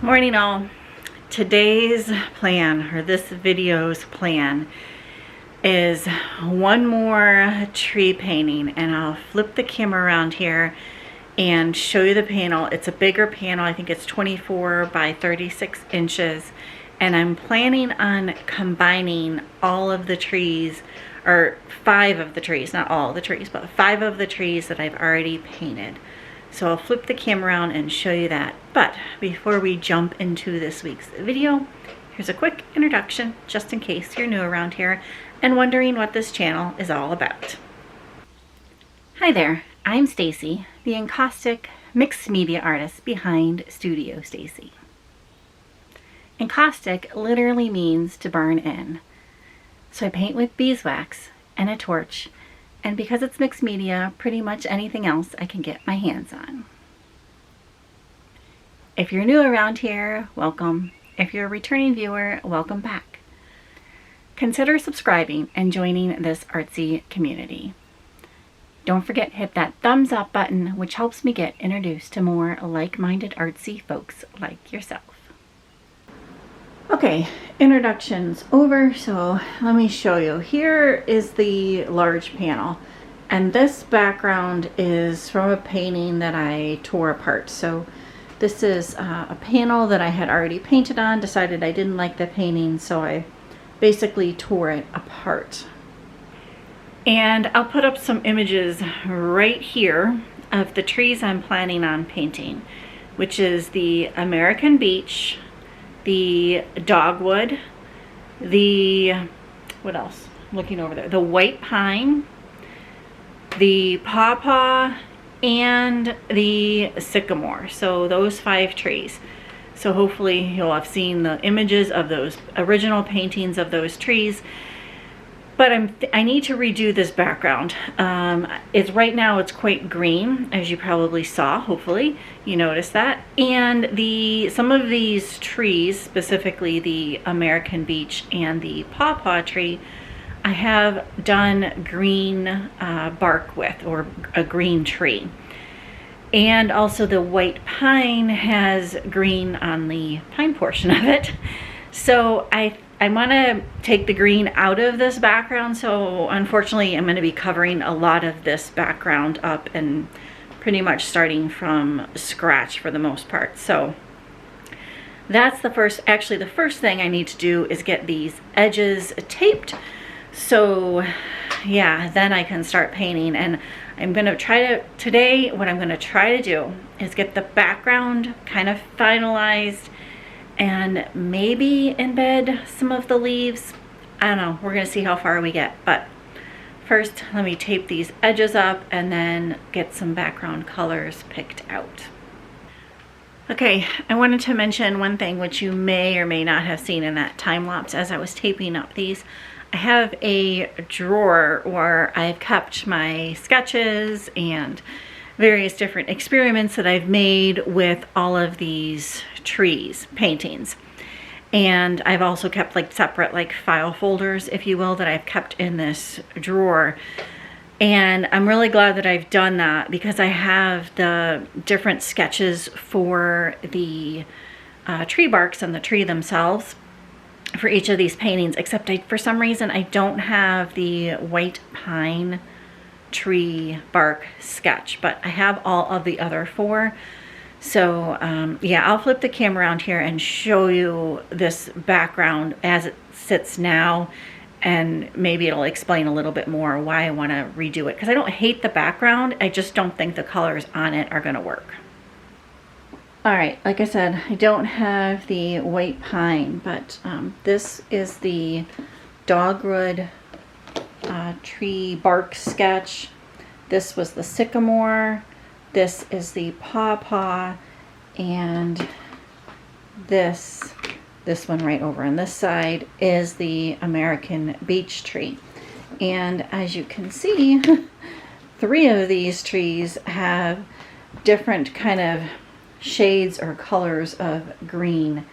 Morning all. Today's plan, or this video's plan, is one more tree painting, and I'll flip the camera around here and show you the panel. It's a bigger panel. I think it's 24 by 36 inches, and I'm planning on combining all of the trees, or 5 of the trees, not all the trees, but 5 of the trees that I've already painted. So I'll flip the camera around and show you that. But before we jump into this week's video, here's a quick introduction, just in case you're new around here and wondering what this channel is all about. Hi there, I'm Stacy, the encaustic mixed media artist behind Studio Stacy. Encaustic literally means to burn in. So I paint with beeswax and a torch, and because it's mixed media, pretty much anything else I can get my hands on. If you're new around here, welcome. If you're a returning viewer, welcome back. Consider subscribing and joining this artsy community. Don't forget to hit that thumbs up button, which helps me get introduced to more like-minded artsy folks like yourself. Okay, introduction's over, so let me show you. Here is the large panel, and this background is from a painting that I tore apart. So this is a panel that I had already painted on, decided I didn't like the painting, so I basically tore it apart. And I'll put up some images right here of the trees I'm planning on painting, which is the American beech, the dogwood, what else? I'm looking over there. The white pine, the pawpaw, and the sycamore. So those 5 trees. So hopefully you'll have seen the images of those original paintings of those trees. But I need to redo this background. Right now it's quite green, as you probably saw. Hopefully you noticed that. And some of these trees, specifically the American beech and the pawpaw tree, I have done green bark with, or a green tree. And also the white pine has green on the pine portion of it. So I want to take the green out of this background, so unfortunately I'm going to be covering a lot of this background up and pretty much starting from scratch for the most part. So that's the first thing I need to do is get these edges taped. So yeah, then I can start painting, and I'm going to today what I'm going to try to do is get the background kind of finalized and maybe embed some of the leaves. I don't know, we're gonna see how far we get. But first, let me tape these edges up and then get some background colors picked out. Okay, I wanted to mention one thing which you may or may not have seen in that time lapse as I was taping up these. I have a drawer where I've kept my sketches and various different experiments that I've made with all of these trees paintings, and I've also kept like separate file folders, if you will, that I've kept in this drawer. And I'm really glad that I've done that, because I have the different sketches for the tree barks and the tree themselves for each of these paintings, except for some reason I don't have the white pine tree bark sketch, but I have all of the other 4. So yeah, I'll flip the camera around here and show you this background as it sits now, and maybe it'll explain a little bit more why I want to redo it, because I don't hate the background, I just don't think the colors on it are going to work. Alright, like I said, I don't have the white pine, but this is the dogwood tree bark sketch. This was the sycamore. This is the pawpaw, and this one right over on this side is the American beech tree. And as you can see, 3 of these trees have different kind of shades or colors of green,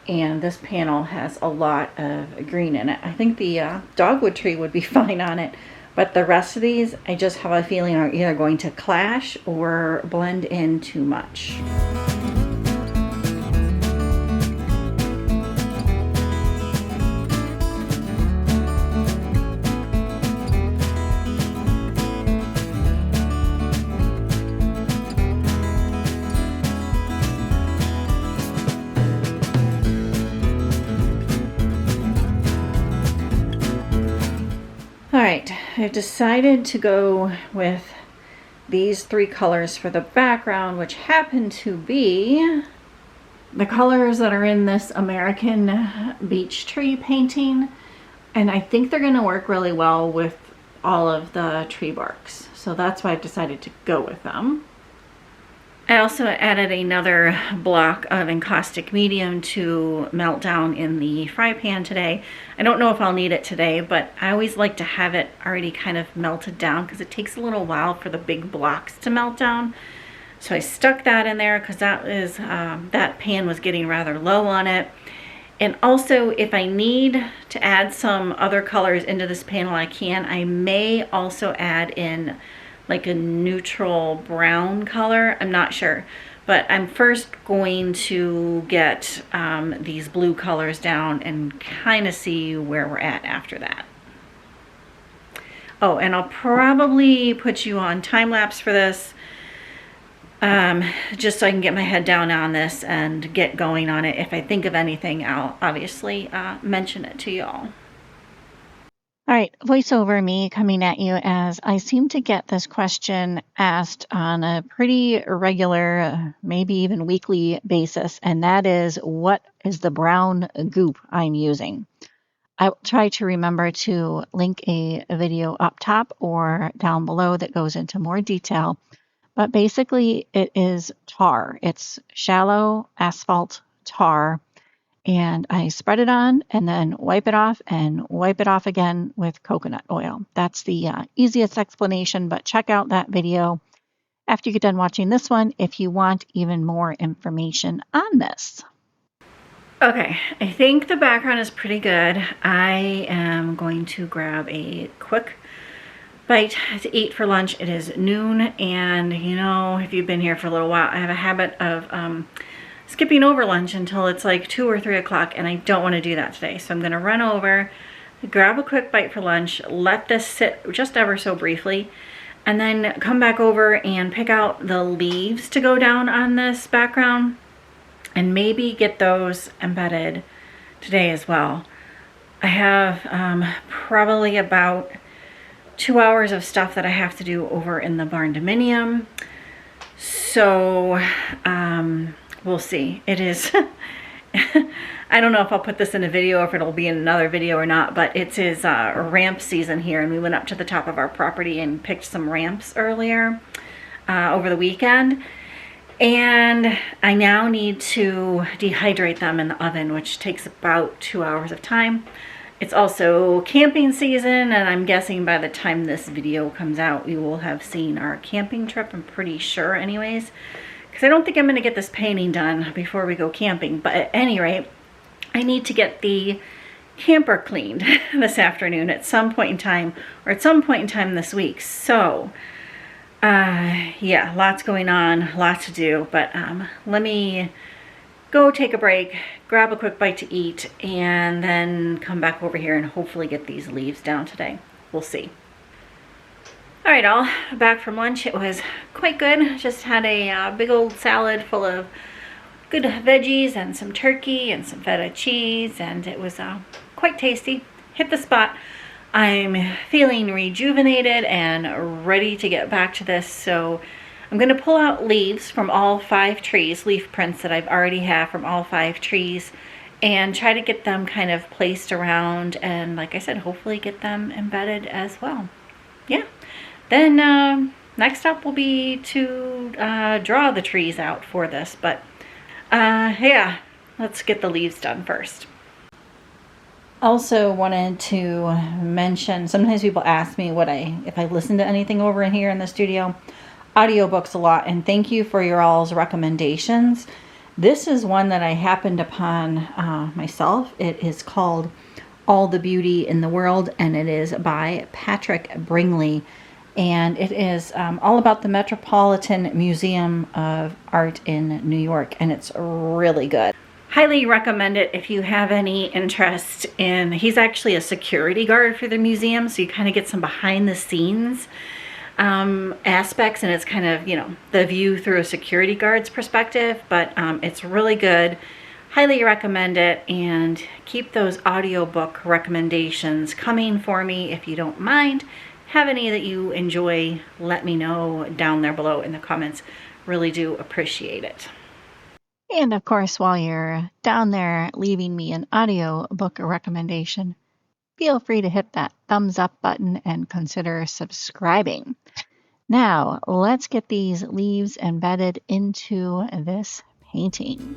and this panel has a lot of green in it. I think the dogwood tree would be fine on it, but the rest of these I just have a feeling are either going to clash or blend in too much. I've decided to go with these three colors for the background, which happen to be the colors that are in this American beech tree painting. And I think they're gonna work really well with all of the tree barks. So that's why I've decided to go with them. I also added another block of encaustic medium to melt down in the fry pan today. I don't know if I'll need it today, but I always like to have it already kind of melted down because it takes a little while for the big blocks to melt down. So I stuck that in there because that pan was getting rather low on it. And also, if I need to add some other colors into this panel, I can. I may also add in like a neutral brown color. I'm not sure, but I'm first going to get these blue colors down and kind of see where we're at after that. Oh, and I'll probably put you on time lapse for this, just so I can get my head down on this and get going on it. If I think of anything, I'll obviously mention it to y'all. All right, voiceover me coming at you as I seem to get this question asked on a pretty regular, maybe even weekly basis, and that is, what is the brown goop I'm using? I'll try to remember to link a video up top or down below that goes into more detail, but basically it is tar. It's shallow asphalt tar. And I spread it on and then wipe it off and wipe it off again with coconut oil. That's the easiest explanation, but check out that video after you get done watching this one if you want even more information on this. Okay, I think the background is pretty good. I am going to grab a quick bite to eat for lunch. It is noon, and you know, if you've been here for a little while, I have a habit of skipping over lunch until it's like 2 or 3 o'clock, and I don't want to do that today. So I'm going to run over, grab a quick bite for lunch, let this sit just ever so briefly, and then come back over and pick out the leaves to go down on this background and maybe get those embedded today as well. I have probably about 2 hours of stuff that I have to do over in the barn dominium. So we'll see. It is, I don't know if I'll put this in a video or if it'll be in another video or not, but it is ramp season here, and we went up to the top of our property and picked some ramps earlier over the weekend. And I now need to dehydrate them in the oven, which takes about 2 hours of time. It's also camping season, and I'm guessing by the time this video comes out, we will have seen our camping trip. I'm pretty sure anyways, because I don't think I'm going to get this painting done before we go camping. But at any rate, I need to get the camper cleaned this afternoon at some point in time, or at some point in time this week. So yeah, lots going on, lots to do, but let me go take a break, grab a quick bite to eat, and then come back over here and hopefully get these leaves down today. We'll see. All right, all back from lunch. It was quite good. Just had a big old salad full of good veggies and some turkey and some feta cheese, and it was quite tasty. Hit the spot. I'm feeling rejuvenated and ready to get back to this, so I'm going to pull out leaves from all 5 trees, leaf prints that I've already have from all 5 trees, and try to get them kind of placed around, and like I said, hopefully get them embedded as well. Yeah. Then next up will be to draw the trees out for this, but yeah, let's get the leaves done first. Also wanted to mention, sometimes people ask me if I listen to anything over in here in the studio. Audiobooks a lot, and thank you for your all's recommendations. This is one that I happened upon myself. It is called All the Beauty in the World, and it is by Patrick Bringley, and it is all about the Metropolitan Museum of Art in New York, and it's really good. Highly recommend it if you have any interest in, he's actually a security guard for the museum, so you kind of get some behind the scenes aspects, and it's kind of, you know, the view through a security guard's perspective, but it's really good. Highly recommend it, and keep those audiobook recommendations coming for me if you don't mind. have any that you enjoy, let me know down there below in the comments. Really do appreciate it. And of course, while you're down there leaving me an audio book recommendation, feel free to hit that thumbs up button and consider subscribing. Now, let's get these leaves embedded into this painting.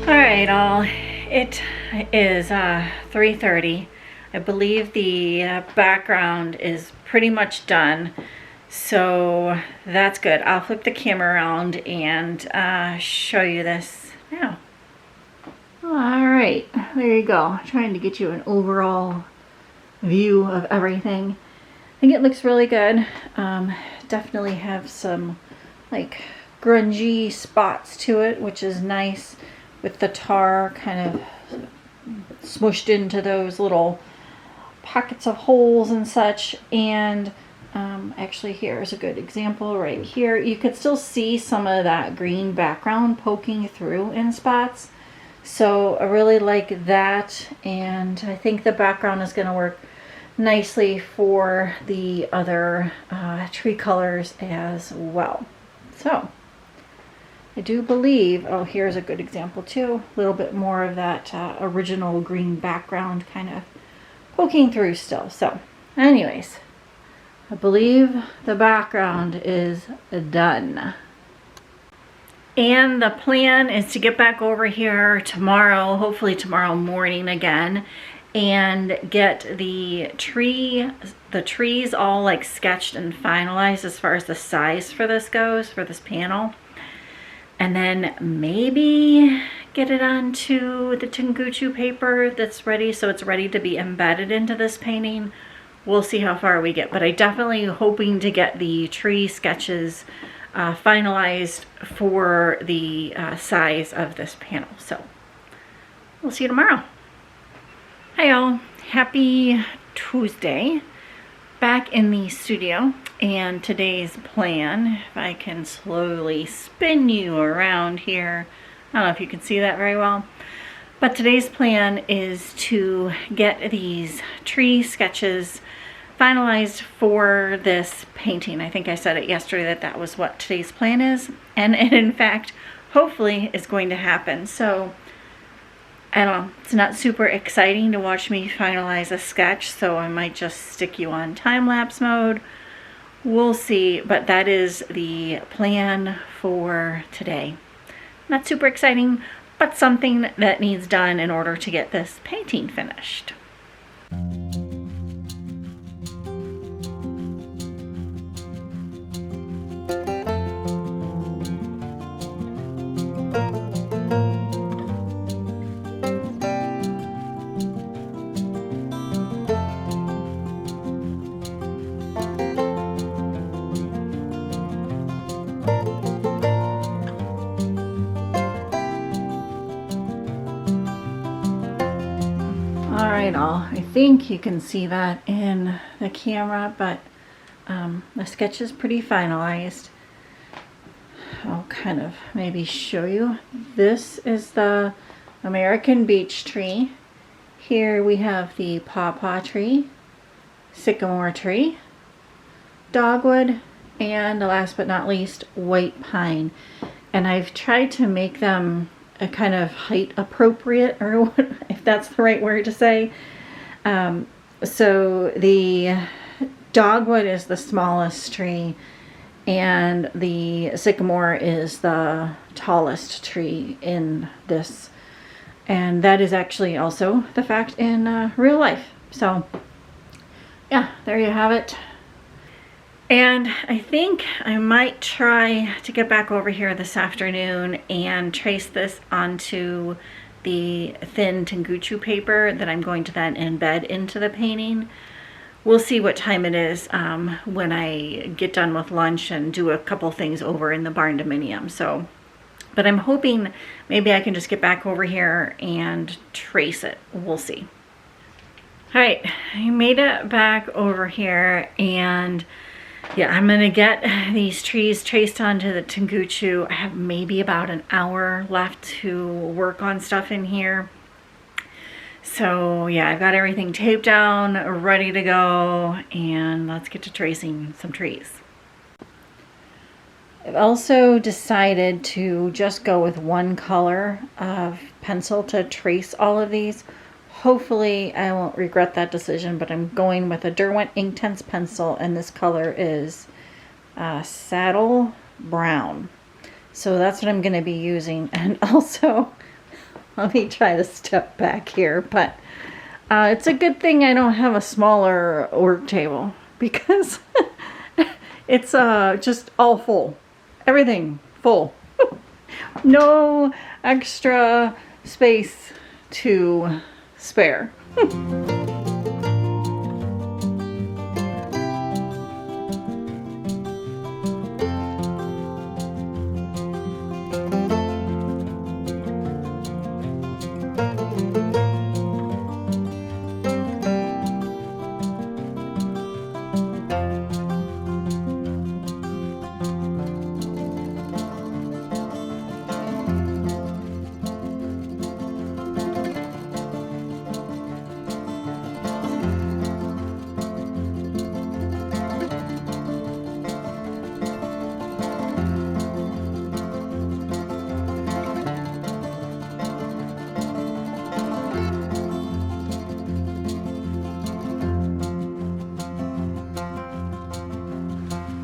Alright, all, it is 3:30. I believe the background is pretty much done, so that's good. I'll flip the camera around and show you this now. Alright, there you go. I'm trying to get you an overall view of everything. I think it looks really good. Definitely have some like grungy spots to it, which is nice, with the tar kind of smushed into those little pockets of holes and such. And actually, here's a good example right here. You could still see some of that green background poking through in spots. So I really like that, and I think the background is going to work nicely for the other tree colors as well. So I do believe, oh, here's a good example too. A little bit more of that original green background kind of poking through still. So anyways, I believe the background is done. And the plan is to get back over here tomorrow, hopefully tomorrow morning again, and get the trees all like sketched and finalized as far as the size for this goes, for this panel. And then maybe get it onto the Tenguchu paper that's ready, so it's ready to be embedded into this painting. We'll see how far we get, but I definitely hoping to get the tree sketches finalized for the size of this panel. So we'll see you tomorrow. Hi y'all, happy Tuesday. Back in the studio, and today's plan, if I can slowly spin you around here, I don't know if you can see that very well, but today's plan is to get these tree sketches finalized for this painting. I think I said it yesterday that that was what today's plan is, and it in fact hopefully is going to happen. So I don't know, it's not super exciting to watch me finalize a sketch, so I might just stick you on time-lapse mode. We'll see, but that is the plan for today. Not super exciting, but something that needs done in order to get this painting finished. Alright all, I think you can see that in the camera, but the sketch is pretty finalized. I'll kind of maybe show you. This is the American beech tree. Here we have the pawpaw tree, sycamore tree, dogwood, and last but not least, white pine. And I've tried to make them a kind of height appropriate, or if that's the right word to say. So the dogwood is the smallest tree, and the sycamore is the tallest tree in this And that is actually also the fact in real life. So yeah, there you have it. And I think I might try to get back over here this afternoon and trace this onto the thin Tenguchu paper that I'm going to then embed into the painting. We'll see what time it is when I get done with lunch and do a couple things over in the barn dominium. So, but I'm hoping maybe I can just get back over here and trace it. We'll see. All right, I made it back over here, and yeah, I'm gonna get these trees traced onto the Tenguchu. I have maybe about an hour left to work on stuff in here. So yeah, I've got everything taped down, ready to go, and let's get to tracing some trees. I've also decided to just go with one color of pencil to trace all of these. Hopefully I won't regret that decision, but I'm going with a Derwent Inktense pencil, and this color is Saddle Brown. So that's what I'm going to be using. And also, let me try to step back here, but it's a good thing I don't have a smaller work table, because it's just all full. Everything full. No extra space to spare.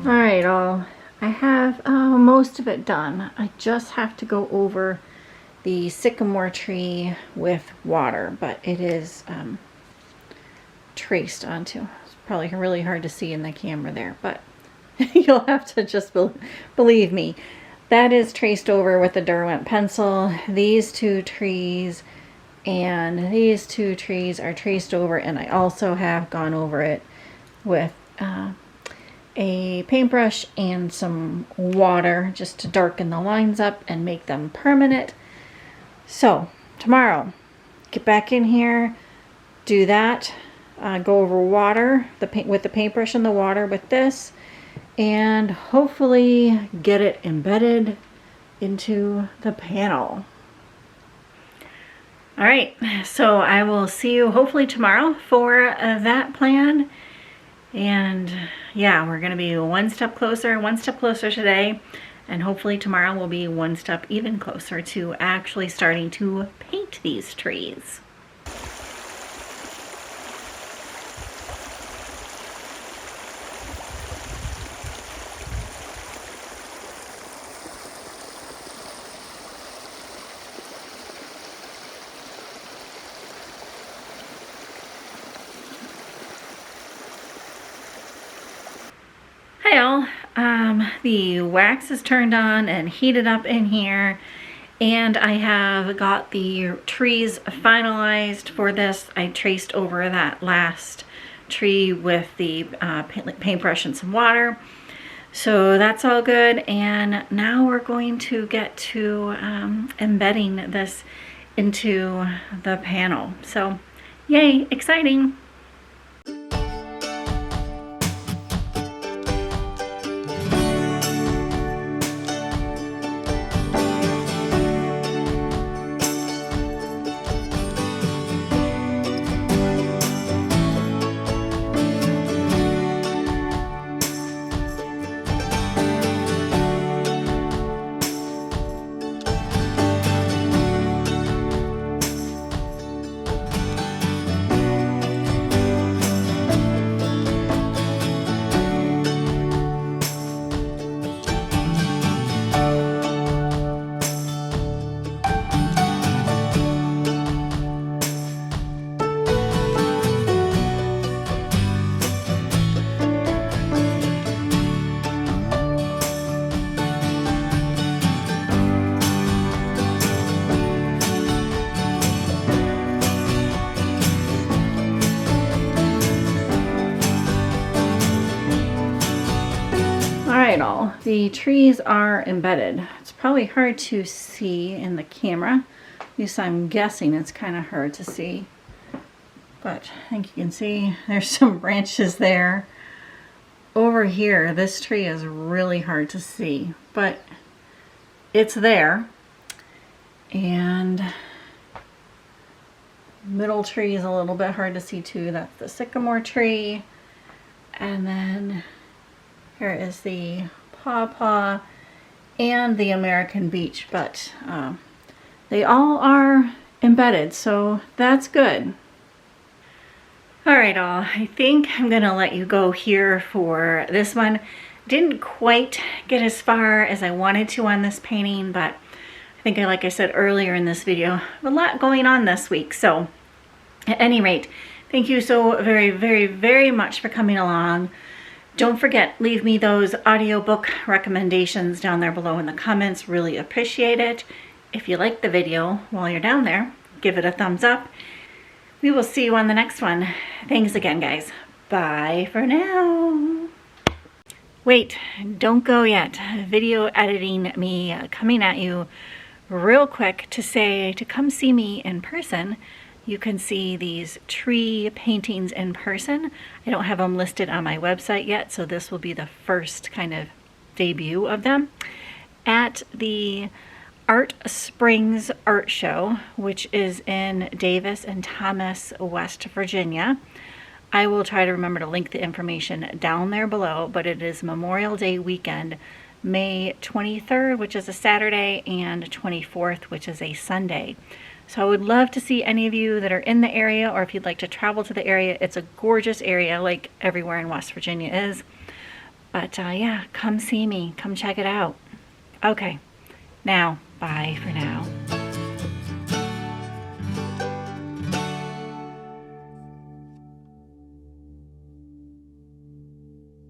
All right, I have most of it done. I just have to go over the sycamore tree with water, but it is traced onto. It's probably really hard to see in the camera there, but you'll have to just believe me. That is traced over with a Derwent pencil. These two trees and these two trees are traced over, and I also have gone over it with a paintbrush and some water just to darken the lines up and make them permanent. So tomorrow, get back in here, do that, go over water with the paintbrush and the water with this, and hopefully get it embedded into the panel. All right, so I will see you hopefully tomorrow for that plan. And yeah, we're going to be one step closer today, and hopefully tomorrow will be one step even closer to actually starting to paint these trees. Hi all, the wax is turned on and heated up in here, and I have got the trees finalized for this. I traced over that last tree with the paintbrush and some water. So that's all good, and now we're going to get to embedding this into the panel. So yay, exciting! right, all. The trees are embedded. It's probably hard to see in the camera. At least I'm guessing it's kind of hard to see. But I think you can see there's some branches there. Over here, this tree is really hard to see, but it's there. And middle tree is a little bit hard to see too. That's the sycamore tree. And then here is the pawpaw and the American beech, but they all are embedded, so that's good. All right, all, I think I'm gonna let you go here for this one. Didn't quite get as far as I wanted to on this painting, but I think, like I said earlier in this video, a lot going on this week. So at any rate, thank you so very, very, very much for coming along. Don't forget, leave me those audiobook recommendations down there below in the comments. Really appreciate it. If you like the video while you're down there, give it a thumbs up. We will see you on the next one. Thanks again, guys. Bye for now. Wait, don't go yet. Video editing me coming at you real quick to say to come see me in person. You can see these tree paintings in person. I don't have them listed on my website yet, so this will be the first kind of debut of them at the Art Springs Art Show, which is in Davis and Thomas, West Virginia. I will try to remember to link the information down there below, but it is Memorial Day weekend, May 23rd, which is a Saturday, and 24th, which is a Sunday. So I would love to see any of you that are in the area, or if you'd like to travel to the area. It's a gorgeous area, like everywhere in West Virginia is. But yeah, come see me. Come check it out. Okay, now, bye for now.